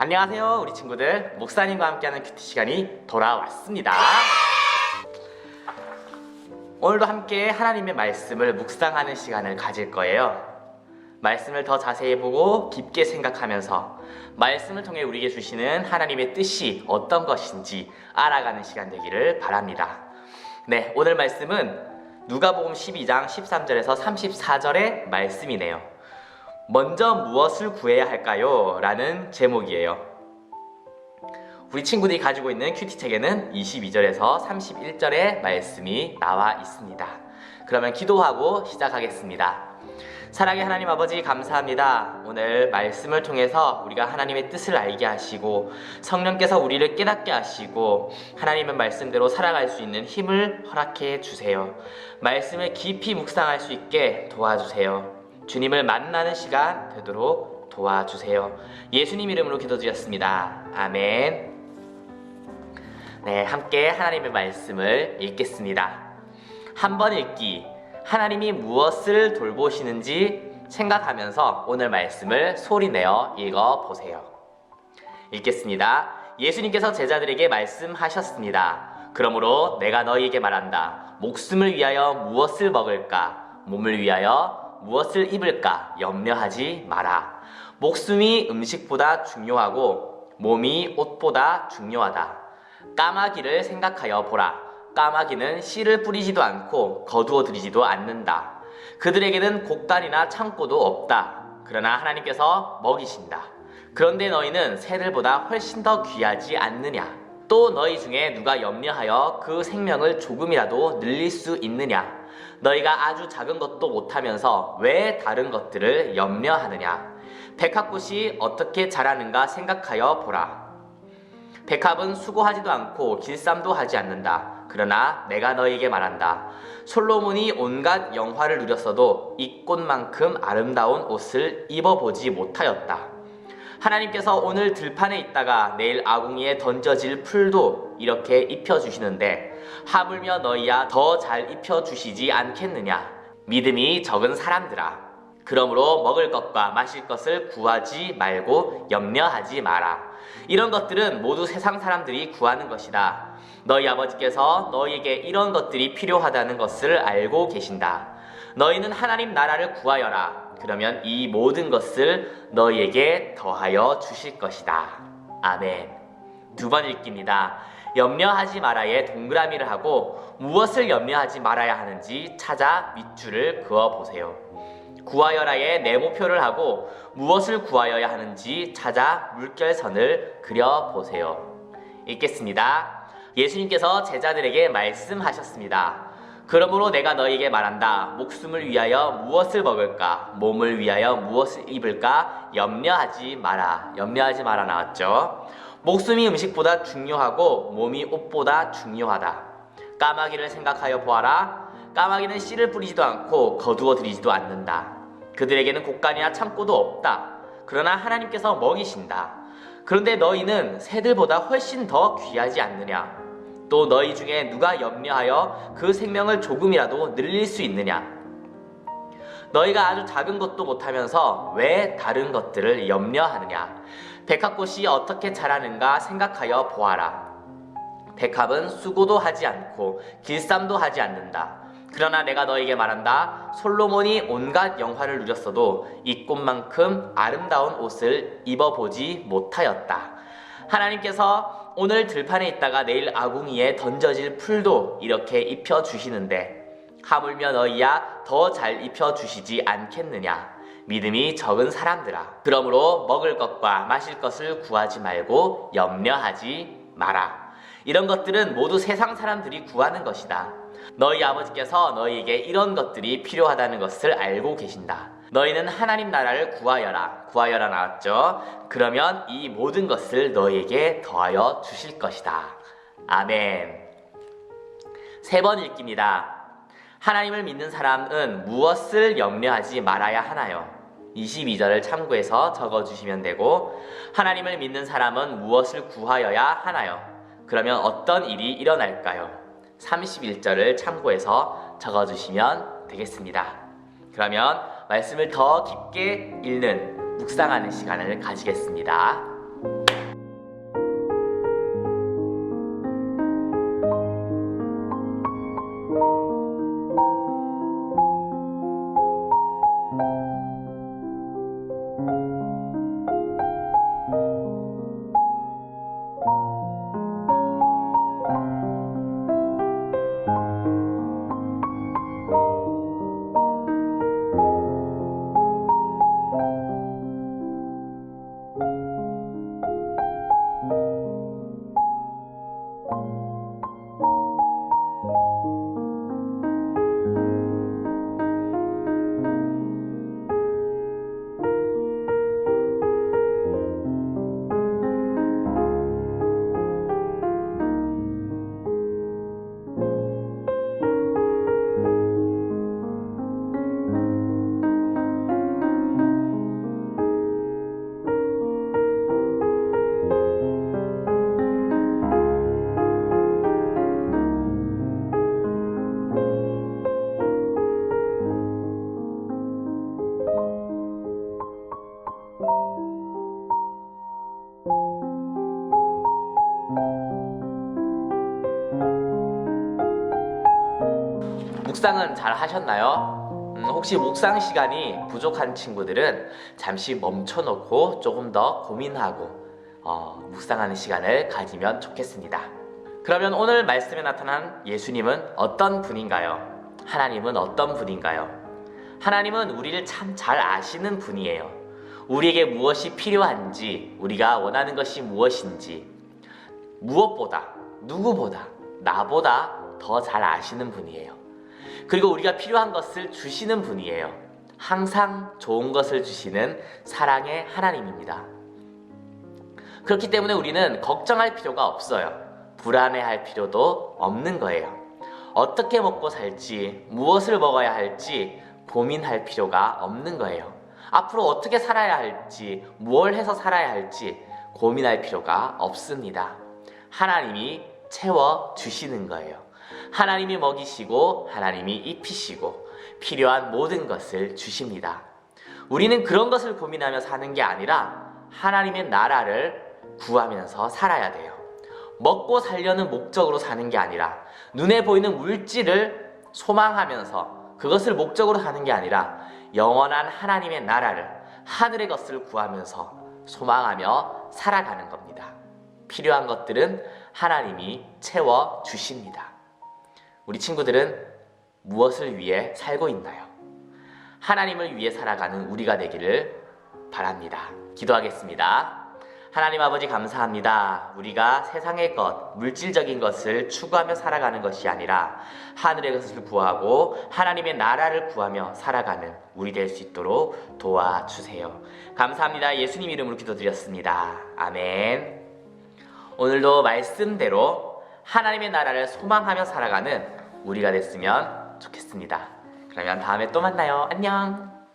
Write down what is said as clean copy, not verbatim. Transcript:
안녕하세요 우리 친구들, 목사님과 함께하는 큐티 시간이 돌아왔습니다. 오늘도 함께 하나님의 말씀을 묵상하는 시간을 가질 거예요. 말씀을 더 자세히 보고 깊게 생각하면서 말씀을 통해 우리에게 주시는 하나님의 뜻이 어떤 것인지 알아가는 시간 되기를 바랍니다. 네, 오늘 말씀은 누가복음 12장 13절에서 34절의 말씀이네요. 먼저 무엇을 구해야 할까요? 라는 제목이에요. 우리 친구들이 가지고 있는 큐티책에는 22절에서 31절의 말씀이 나와 있습니다. 그러면 기도하고 시작하겠습니다. 사랑의 하나님 아버지, 감사합니다. 오늘 말씀을 통해서 우리가 하나님의 뜻을 알게 하시고 성령께서 우리를 깨닫게 하시고 하나님의 말씀대로 살아갈 수 있는 힘을 허락해 주세요. 말씀을 깊이 묵상할 수 있게 도와주세요. 주님을 만나는 시간 되도록 도와주세요. 예수님 이름으로 기도드렸습니다. 아멘. 네, 함께 하나님의 말씀을 읽겠습니다. 한 번 읽기. 하나님이 무엇을 돌보시는지 생각하면서 오늘 말씀을 소리내어 읽어보세요. 읽겠습니다. 예수님께서 제자들에게 말씀하셨습니다. 그러므로 내가 너희에게 말한다. 목숨을 위하여 무엇을 먹을까? 몸을 위하여 무엇을 입을까 염려하지 마라. 목숨이 음식보다 중요하고 몸이 옷보다 중요하다. 까마귀를 생각하여 보라. 까마귀는 씨를 뿌리지도 않고 거두어 들이지도 않는다. 그들에게는 곡간이나 창고도 없다. 그러나 하나님께서 먹이신다. 그런데 너희는 새들보다 훨씬 더 귀하지 않느냐? 또 너희 중에 누가 염려하여 그 생명을 조금이라도 늘릴 수 있느냐? 너희가 아주 작은 것도 못하면서 왜 다른 것들을 염려하느냐? 백합꽃이 어떻게 자라는가 생각하여 보라. 백합은 수고하지도 않고 길쌈도 하지 않는다. 그러나 내가 너희에게 말한다. 솔로몬이 온갖 영화를 누렸어도 이 꽃만큼 아름다운 옷을 입어보지 못하였다. 하나님께서 오늘 들판에 있다가 내일 아궁이에 던져질 풀도 이렇게 입혀주시는데 하물며 너희야 더 잘 입혀주시지 않겠느냐? 믿음이 적은 사람들아. 그러므로 먹을 것과 마실 것을 구하지 말고 염려하지 마라. 이런 것들은 모두 세상 사람들이 구하는 것이다. 너희 아버지께서 너희에게 이런 것들이 필요하다는 것을 알고 계신다. 너희는 하나님 나라를 구하여라. 그러면 이 모든 것을 너희에게 더하여 주실 것이다. 아멘. 두 번 읽기입니다. 염려하지 마라에 동그라미를 하고 무엇을 염려하지 말아야 하는지 찾아 밑줄을 그어보세요. 구하여라에 네모표를 하고 무엇을 구하여야 하는지 찾아 물결선을 그려보세요. 읽겠습니다. 예수님께서 제자들에게 말씀하셨습니다. 그러므로 내가 너희에게 말한다. 목숨을 위하여 무엇을 먹을까? 몸을 위하여 무엇을 입을까? 염려하지 마라. 염려하지 마라 나왔죠? 목숨이 음식보다 중요하고 몸이 옷보다 중요하다. 까마귀를 생각하여 보아라. 까마귀는 씨를 뿌리지도 않고 거두어 들이지도 않는다. 그들에게는 곡간이나 창고도 없다. 그러나 하나님께서 먹이신다. 그런데 너희는 새들보다 훨씬 더 귀하지 않느냐? 또 너희 중에 누가 염려하여 그 생명을 조금이라도 늘릴 수 있느냐? 너희가 아주 작은 것도 못하면서 왜 다른 것들을 염려하느냐? 백합꽃이 어떻게 자라는가 생각하여 보아라. 백합은 수고도 하지 않고 길쌈도 하지 않는다. 그러나 내가 너희에게 말한다. 솔로몬이 온갖 영화를 누렸어도 이 꽃만큼 아름다운 옷을 입어보지 못하였다. 하나님께서 오늘 들판에 있다가 내일 아궁이에 던져질 풀도 이렇게 입혀주시는데 하물며 너희야 더 잘 입혀주시지 않겠느냐? 믿음이 적은 사람들아. 그러므로 먹을 것과 마실 것을 구하지 말고 염려하지 마라. 이런 것들은 모두 세상 사람들이 구하는 것이다. 너희 아버지께서 너희에게 이런 것들이 필요하다는 것을 알고 계신다. 너희는 하나님 나라를 구하여라. 구하여라 나왔죠? 그러면 이 모든 것을 너희에게 더하여 주실 것이다. 아멘. 세 번 읽기입니다. 하나님을 믿는 사람은 무엇을 염려하지 말아야 하나요? 22절을 참고해서 적어주시면 되고 하나님을 믿는 사람은 무엇을 구하여야 하나요? 그러면 어떤 일이 일어날까요? 31절을 참고해서 적어주시면 되겠습니다. 그러면 말씀을 더 깊게 읽는 묵상하는 시간을 가지겠습니다. 묵상은 잘 하셨나요? 혹시 묵상 시간이 부족한 친구들은 잠시 멈춰놓고 조금 더 고민하고 묵상하는 시간을 가지면 좋겠습니다. 그러면 오늘 말씀에 나타난 예수님은 어떤 분인가요? 하나님은 어떤 분인가요? 하나님은 우리를 참 잘 아시는 분이에요. 우리에게 무엇이 필요한지, 우리가 원하는 것이 무엇인지 무엇보다, 누구보다, 나보다 더 잘 아시는 분이에요. 그리고 우리가 필요한 것을 주시는 분이에요. 항상 좋은 것을 주시는 사랑의 하나님입니다. 그렇기 때문에 우리는 걱정할 필요가 없어요. 불안해할 필요도 없는 거예요. 어떻게 먹고 살지, 무엇을 먹어야 할지 고민할 필요가 없는 거예요. 앞으로 어떻게 살아야 할지, 무엇을 해서 살아야 할지 고민할 필요가 없습니다. 하나님이 채워주시는 거예요. 하나님이 먹이시고 하나님이 입히시고 필요한 모든 것을 주십니다. 우리는 그런 것을 고민하며 사는 게 아니라 하나님의 나라를 구하면서 살아야 돼요. 먹고 살려는 목적으로 사는 게 아니라 눈에 보이는 물질을 소망하면서 그것을 목적으로 사는 게 아니라 영원한 하나님의 나라를, 하늘의 것을 구하면서 소망하며 살아가는 겁니다. 필요한 것들은 하나님이 채워주십니다. 우리 친구들은 무엇을 위해 살고 있나요? 하나님을 위해 살아가는 우리가 되기를 바랍니다. 기도하겠습니다. 하나님 아버지 감사합니다. 우리가 세상의 것, 물질적인 것을 추구하며 살아가는 것이 아니라 하늘의 것을 구하고 하나님의 나라를 구하며 살아가는 우리 될 수 있도록 도와주세요. 감사합니다. 예수님 이름으로 기도드렸습니다. 아멘. 오늘도 말씀대로 하나님의 나라를 소망하며 살아가는 우리가 됐으면 좋겠습니다. 그러면 다음에 또 만나요. 안녕.